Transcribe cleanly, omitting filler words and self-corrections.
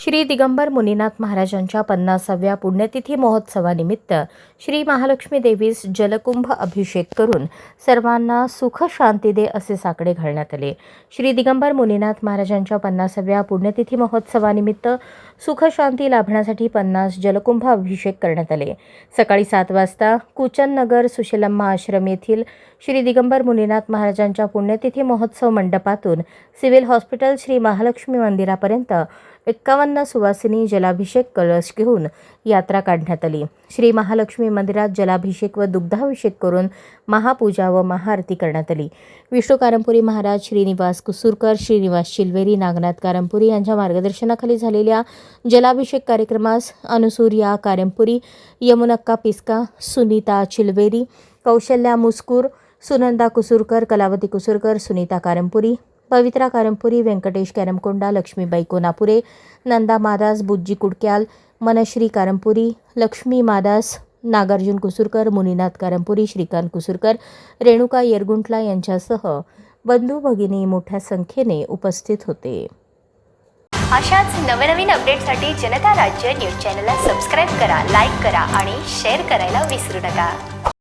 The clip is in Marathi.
श्री दिगंबर मुनीनाथ महाराजांच्या 50व्या पुण्यतिथी महोत्सवानिमित्त श्री महालक्ष्मी देवीस जलकुंभ अभिषेक करून सर्वांना सुख शांती दे असे साकडे घालण्यात आले। श्री दिगंबर मुनीनाथ महाराजांच्या 50व्या पुण्यतिथी महोत्सवानिमित्त सुख शांती लाभण्यासाठी 50 जलकुंभ अभिषेक करण्यात आले। सकाळी 7 वाजता कुचन नगर सुशीलम्मा आश्रम येथील श्री दिगंबर मुनीनाथ महाराजांच्या पुण्यतिथी महोत्सव मंडपातून सिव्हिल हॉस्पिटल श्री महालक्ष्मी मंदिरापर्यंत 51 सुवासिनी जलाभिषेक कलश घेऊन यात्रा काढण्यात आली। श्री महालक्ष्मी मंदिरात जलाभिषेक व दुग्धाभिषेक करून महापूजा व महाआरती करण्यात आली। विष्णू कारंपुरी महाराज, श्रीनिवास कुसूरकर, श्रीनिवास चिलवेरी, नागनाथ कारंपुरी यांच्या मार्गदर्शनाखाली झालेल्या जलाभिषेक कार्यक्रमास अनुसूर्या कारंपुरी, यमुनक्का पिस्का, सुनीता चिलवेरी, कौशल्या मुस्कूर, सुनंदा कुसूरकर, कलावती कुसूरकर, सुनीता कारंपुरी, पवित्रा कारंपुरी, व्यंकटेश कॅरमकोंडा, लक्ष्मीबाई कोनापुरे, नंदा मादास, बुज्जी कुडक्याल, मनश्री कारंपुरी, लक्ष्मी मादास, नागार्जुन कुसूरकर, मुनीनाथ कारंपुरी, श्रीकांत कुसूरकर, रेणुका येरगुंटला यांच्यासह बंधू भगिनी मोठ्या संख्येने उपस्थित होते। अशाच नवनवीन अपडेटसाठी जनता राज्य न्यूज चॅनलला सबस्क्राईब करा, लाईक करा आणि शेअर करायला विसरू नका।